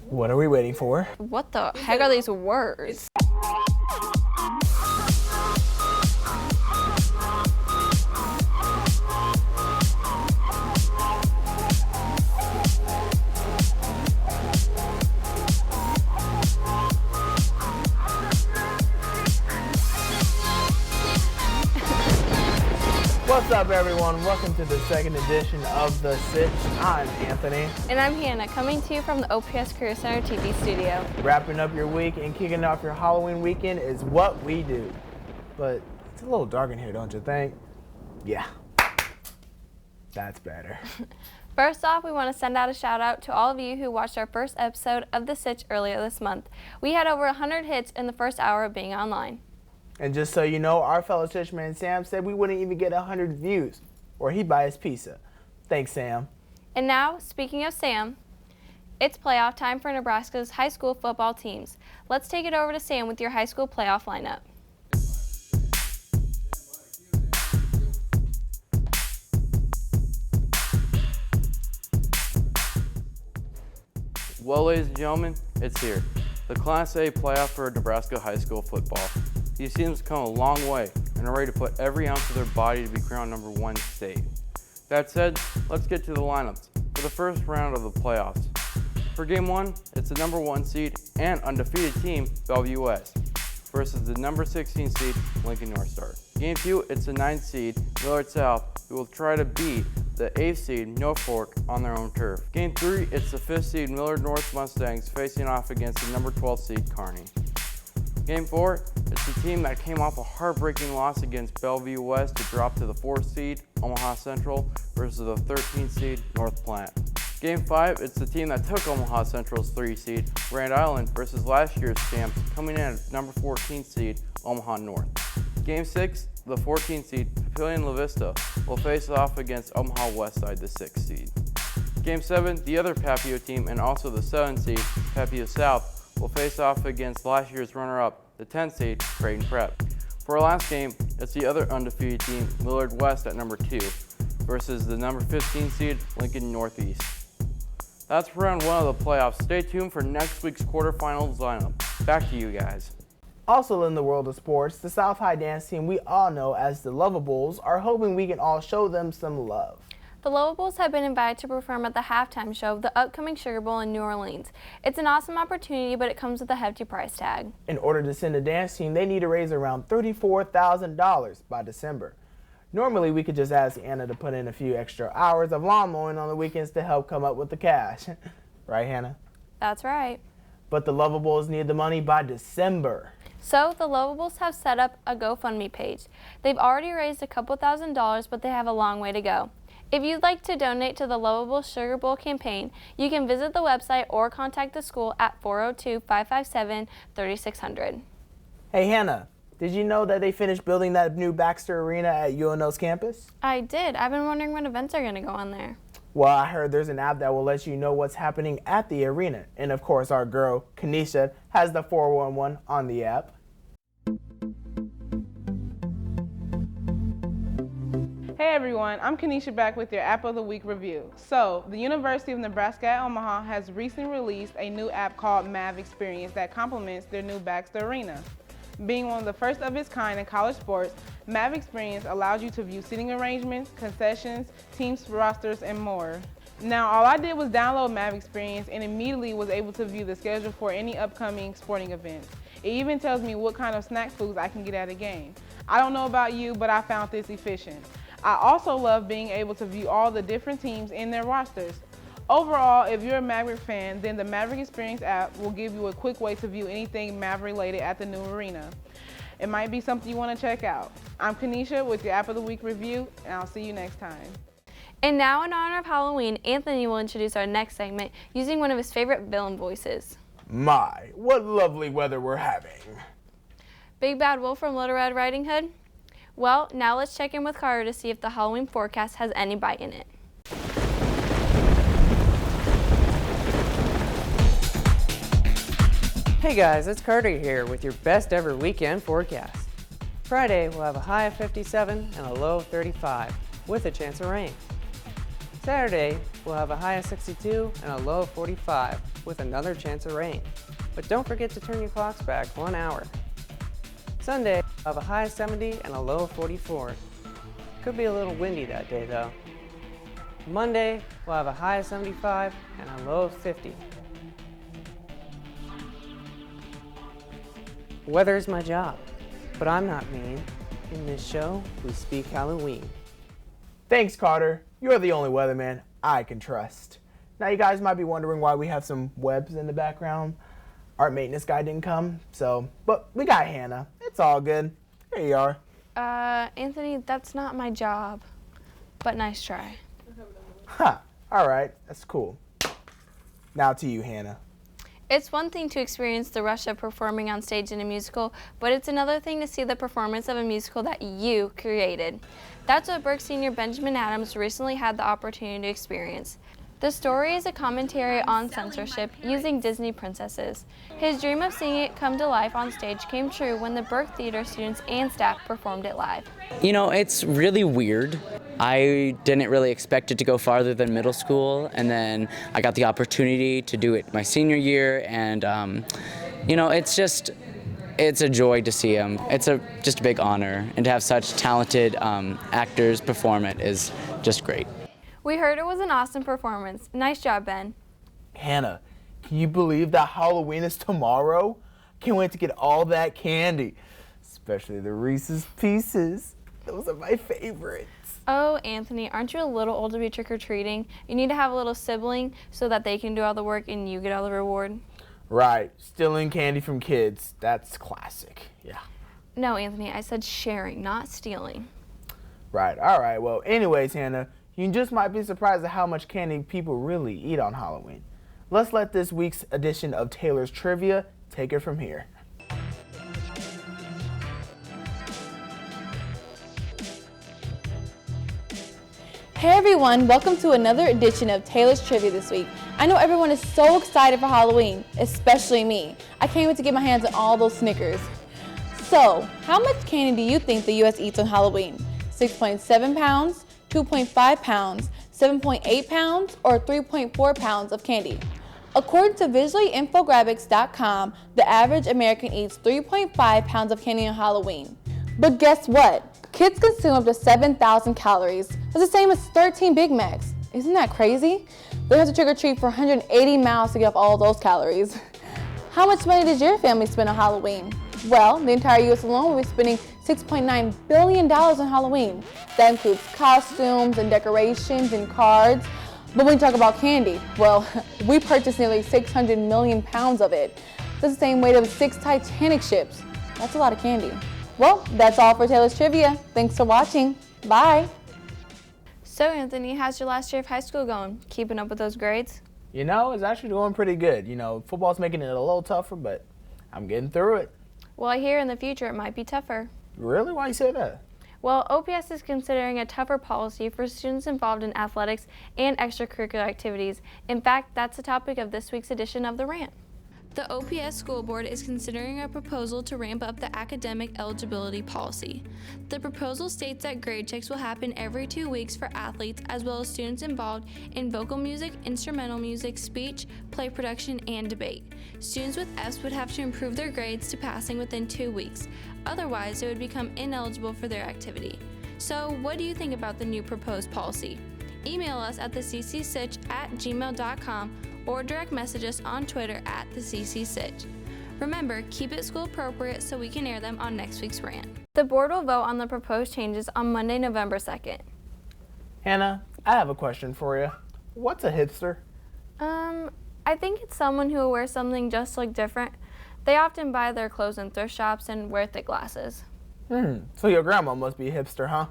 What are we waiting for? What the heck are these words? What's up, everyone? Welcome to the second edition of the Sitch. I'm Anthony. And I'm Hannah, coming to you from the OPS Career Center TV studio. Wrapping up your week and kicking off your Halloween weekend is what we do. But it's a little dark in here, don't you think? Yeah. That's better. First off, we want to send out a shout out to all of you who watched our first episode of The Sitch earlier this month. We had over 100 hits in the first hour of being online. And just so you know, our fellow Sitchman Sam said we wouldn't even get 100 views, or he'd buy us pizza. Thanks, Sam. And now, speaking of Sam, it's playoff time for Nebraska's high school football teams. Let's take it over to Sam with your high school playoff lineup. Well, ladies and gentlemen, it's here. The Class A playoff for Nebraska high school football. These teams have come a long way and are ready to put every ounce of their body to be crowned number one state. That said, let's get to the lineups for the first round of the playoffs. For game one, it's the number one seed and undefeated team, Bellevue West, versus the number 16 seed, Lincoln North Star. Game two, it's the 9th seed, Millard South, who will try to beat the 8th seed, Norfolk, on their own turf. Game three, it's the 5th seed, Millard North Mustangs, facing off against the number 12 seed, Kearney. Game four, it's the team that came off a heartbreaking loss against Bellevue West to drop to the 4th seed, Omaha Central, versus the 13th seed, North Platte. Game five, it's the team that took Omaha Central's 3 seed, Grand Island, versus last year's champs, coming in at number 14th seed, Omaha North. Game six, the 14th seed, Papillion La Vista, will face off against Omaha Westside, the 6th seed. Game seven, the other Papio team and also the 7th seed, Papio South, will face off against last year's runner-up, the 10th seed, Creighton Prep. For our last game, it's the other undefeated team, Millard West at number 2, versus the number 15 seed, Lincoln Northeast. That's round one of the playoffs. Stay tuned for next week's quarterfinals lineup. Back to you guys. Also in the world of sports, the South High dance team we all know as the Lovables are hoping we can all show them some love. The Lovables have been invited to perform at the halftime show of the upcoming Sugar Bowl in New Orleans. It's an awesome opportunity, but it comes with a hefty price tag. In order to send a dance team, they need to raise around $34,000 by December. Normally, we could just ask Anna to put in a few extra hours of lawn mowing on the weekends to help come up with the cash. Right, Hannah? That's right. But the Lovables need the money by December. So, the Lovables have set up a GoFundMe page. They've already raised a couple $1,000s, but they have a long way to go. If you'd like to donate to the Lovable Sugar Bowl campaign, you can visit the website or contact the school at 402-557-3600. Hey Hannah, did you know that they finished building that new Baxter Arena at UNO's campus? I did. I've been wondering what events are going to go on there. Well, I heard there's an app that will let you know what's happening at the arena. And of course, our girl, Kanisha, has the 411 on the app. Hey everyone, I'm Kanisha back with your App of the Week review. So, the University of Nebraska at Omaha has recently released a new app called Mav Experience that complements their new Baxter Arena. Being one of the first of its kind in college sports, Mav Experience allows you to view seating arrangements, concessions, teams rosters, and more. Now, all I did was download Mav Experience and immediately was able to view the schedule for any upcoming sporting events. It even tells me what kind of snack foods I can get at a game. I don't know about you, but I found this efficient. I also love being able to view all the different teams in their rosters. Overall, if you're a Maverick fan, then the Maverick Experience app will give you a quick way to view anything Maverick related at the new arena. It might be something you want to check out. I'm Kanisha with your App of the Week review, and I'll see you next time. And now, in honor of Halloween, Anthony will introduce our next segment using one of his favorite villain voices. My, what lovely weather we're having. Big Bad Wolf from Little Red Riding Hood? Well, now let's check in with Carter to see if the Halloween forecast has any bite in it. Hey guys, it's Carter here with your best ever weekend forecast. Friday, we'll have a high of 57 and a low of 35 with a chance of rain. Saturday, we'll have a high of 62 and a low of 45 with another chance of rain. But don't forget to turn your clocks back 1 hour. Sunday, we'll have a high of 70 and a low of 44. Could be a little windy that day though. Monday, we'll have a high of 75 and a low of 50. Weather is my job, but I'm not mean. In this show, we speak Halloween. Thanks, Carter. You're the only weatherman I can trust. Now you guys might be wondering why we have some webs in the background. Our maintenance guy didn't come, but we got Hannah. It's all good. Here you are. Anthony, that's not my job, but nice try. Huh, all right, that's cool. Now to you, Hannah. It's one thing to experience the rush of performing on stage in a musical, but it's another thing to see the performance of a musical that you created. That's what Burke Sr. Benjamin Adams recently had the opportunity to experience. The story is a commentary on censorship using Disney princesses. His dream of seeing it come to life on stage came true when the Burke Theater students and staff performed it live. You know, it's really weird. I didn't really expect it to go farther than middle school, and then I got the opportunity to do it my senior year, and you know, it's a joy to see them. It's just a big honor, and to have such talented actors perform it is just great. We heard it was an awesome performance. Nice job, Ben. Hannah, can you believe that Halloween is tomorrow? Can't wait to get all that candy, especially the Reese's Pieces. Those are my favorites. Oh, Anthony, aren't you a little old to be trick-or-treating? You need to have a little sibling so that they can do all the work and you get all the reward. Right, stealing candy from kids. That's classic, yeah. No, Anthony, I said sharing, not stealing. Right, all right. Well, anyways, Hannah, you just might be surprised at how much candy people really eat on Halloween. Let's let this week's edition of Taylor's Trivia take it from here. Hey everyone, welcome to another edition of Taylor's Trivia this week. I know everyone is so excited for Halloween, especially me. I can't wait to get my hands on all those Snickers. So, how much candy do you think the U.S. eats on Halloween? 6.7 pounds, 2.5 pounds, 7.8 pounds, or 3.4 pounds of candy? According to visuallyinfographics.com, the average American eats 3.5 pounds of candy on Halloween. But guess what? Kids consume up to 7,000 calories. That's the same as 13 Big Macs. Isn't that crazy? They have to trick-or-treat for 180 miles to get off all those calories. How much money does your family spend on Halloween? Well, the entire U.S. alone will be spending $6.9 billion on Halloween. That includes costumes and decorations and cards. But when you talk about candy, well, we purchased nearly 600 million pounds of it. That's the same weight of 6 Titanic ships. That's a lot of candy. Well, that's all for Taylor's Trivia. Thanks for watching. Bye. So, Anthony, how's your last year of high school going? Keeping up with those grades? You know, it's actually going pretty good. You know, football's making it a little tougher, but I'm getting through it. Well, I hear in the future it might be tougher. Really? Why you say that? Well, OPS is considering a tougher policy for students involved in athletics and extracurricular activities. In fact, that's the topic of this week's edition of The Rant. The OPS School Board is considering a proposal to ramp up the academic eligibility policy. The proposal states that grade checks will happen every 2 weeks for athletes as well as students involved in vocal music, instrumental music, speech, play production, and debate. Students with Fs would have to improve their grades to passing within 2 weeks. Otherwise, they would become ineligible for their activity. So, what do you think about the new proposed policy? Email us at theccSitch@gmail.com or direct message us on Twitter at theccSitch. Remember, keep it school appropriate so we can air them on next week's rant. The board will vote on the proposed changes on Monday, November 2nd. Hannah, I have a question for you. What's a hipster? I think it's someone who wears something just like different. They often buy their clothes in thrift shops and wear thick glasses. So your grandma must be a hipster, huh?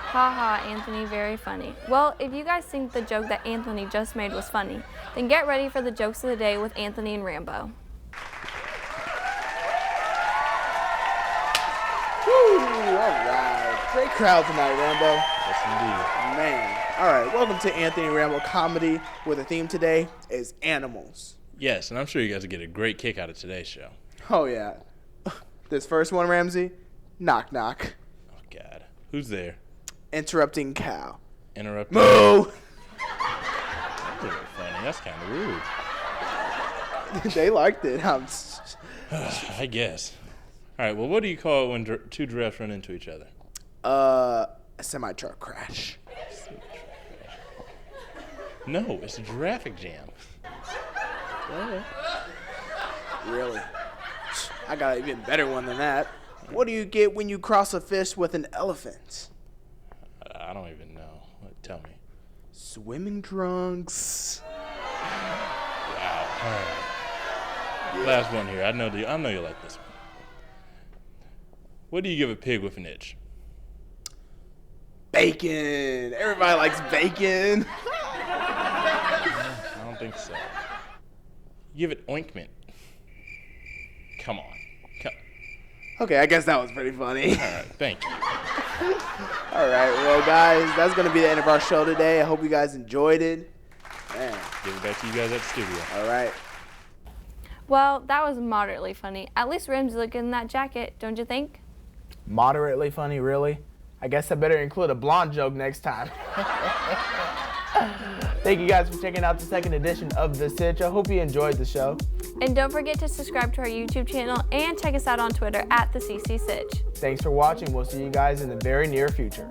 Haha, Anthony, very funny. Well, if you guys think the joke that Anthony just made was funny, then get ready for the jokes of the day with Anthony and Rambo. Woo, all right. Great crowd tonight, Rambo. Yes, indeed. Man. All right, welcome to Anthony Rambo Comedy, where the theme today is animals. Yes, and I'm sure you guys will get a great kick out of today's show. Oh, yeah. This first one, Ramsey, knock, knock. Oh, God. Who's there? Interrupting cow. Interrupt. Moo! That's kind of rude. They liked it. I guess. All right, well, what do you call it when two giraffes run into each other? A semi-truck crash. No, it's a giraffe jam. Really? I got an even better one than that. What do you get when you cross a fish with an elephant? I don't even know. Tell me. Swimming trunks. Wow. All right. Yeah. Last one here. I know you like this one. What do you give a pig with an itch? Bacon. Everybody likes bacon. I don't think so. You give it ointment. Come on. Okay, I guess that was pretty funny. All right, thank you. All right, well, guys, that's going to be the end of our show today. I hope you guys enjoyed it. Man. Give it back to you guys at the studio. All right. Well, that was moderately funny. At least Ramsey looked good in that jacket, don't you think? Moderately funny, really? I guess I better include a blonde joke next time. Thank you guys for checking out the second edition of The Sitch. I hope you enjoyed the show. And don't forget to subscribe to our YouTube channel and check us out on Twitter at the CC Sitch. Thanks for watching. We'll see you guys in the very near future.